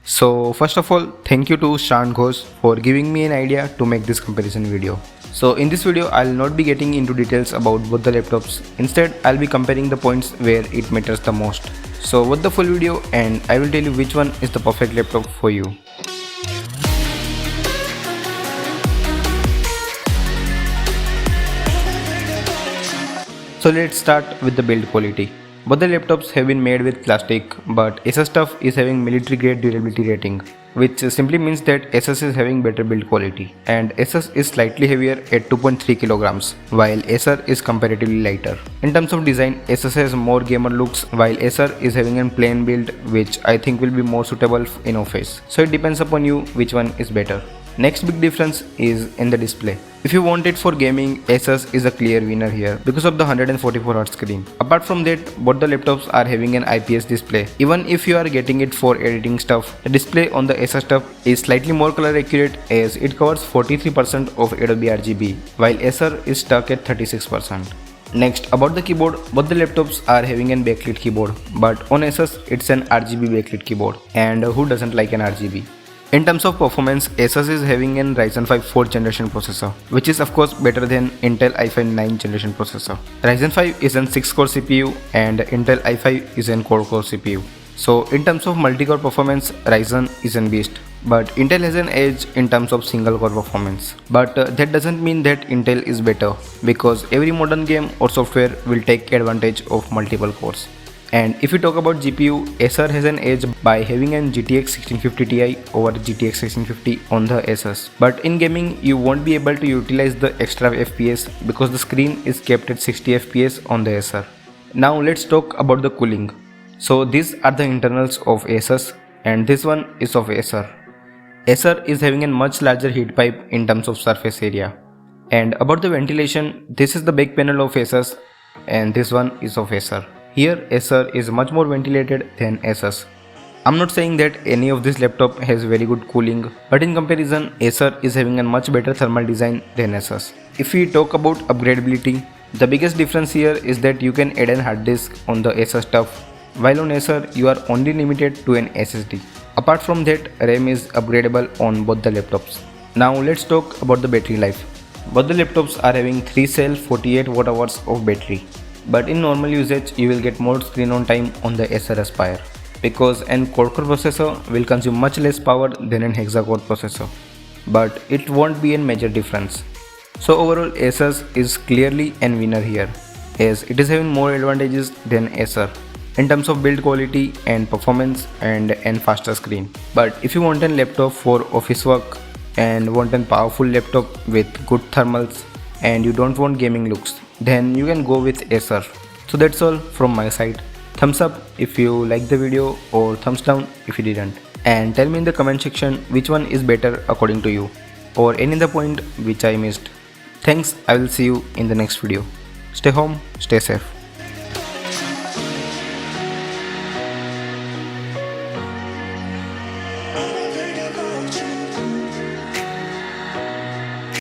So first of all, thank you to Shan Ghosh for giving me an idea to make this comparison video. So in this video, I'll not be getting into details about both the laptops. Instead, I'll be comparing the points where it matters the most. So watch the full video and I will tell you which one is the perfect laptop for you. So let's start with the build quality. Both the laptops have been made with plastic, but Asus TUF is having military grade durability rating, which simply means that Asus is having better build quality, and Asus is slightly heavier at 2.3 kilograms, while Acer is comparatively lighter. In terms of design, Asus has more gamer looks, while Acer is having a plain build, which I think will be more suitable in office. So it depends upon you which one is better. Next big difference is in the display. If you want it for gaming, Asus is a clear winner here because of the 144Hz screen. Apart from that, both the laptops are having an IPS display. Even if you are getting it for editing stuff, the display on the Asus TUF is slightly more color accurate as it covers 43% of Adobe RGB, while Acer is stuck at 36%. Next, about the keyboard, both the laptops are having an backlit keyboard, but on Asus it's an RGB backlit keyboard, and who doesn't like an RGB? In terms of performance, Asus is having an Ryzen 5 4th generation processor, which is of course better than Intel i5 9th generation processor. Ryzen 5 is an 6-core CPU and Intel i5 is an quad-core CPU. So in terms of multi-core performance, Ryzen is a beast, but Intel has an edge in terms of single-core performance. But that doesn't mean that Intel is better, because every modern game or software will take advantage of multiple cores. And if we talk about GPU, Acer has an edge by having an GTX 1650 Ti over GTX 1650 on the Asus. But in gaming, you won't be able to utilize the extra FPS because the screen is kept at 60 FPS on the Acer. Now let's talk about the cooling. So these are the internals of Asus and this one is of Acer. Acer is having a much larger heat pipe in terms of surface area. And about the ventilation, this is the big panel of Asus and this one is of Acer. Here Acer is much more ventilated than Asus. I'm not saying that any of this laptop has very good cooling, but in comparison Acer is having a much better thermal design than Asus. If we talk about upgradability, the biggest difference here is that you can add an hard disk on the Asus TUF, while on Acer you are only limited to an SSD. Apart from that, RAM is upgradable on both the laptops. Now let's talk about the battery life. Both the laptops are having 3-cell 48 Wh of battery. But in normal usage, you will get more screen on time on the Acer Aspire because an quad-core processor will consume much less power than an hexa-core processor. But it won't be a major difference. So overall, Asus is clearly a winner here as it is having more advantages than Acer in terms of build quality and performance and faster screen. But if you want a laptop for office work and want a powerful laptop with good thermals and you don't want gaming looks, then you can go with Acer. So that's all from my side. Thumbs up if you liked the video or thumbs down if you didn't. And tell me in the comment section which one is better according to you or any other point which I missed. Thanks, I will see you in the next video. Stay home, stay safe.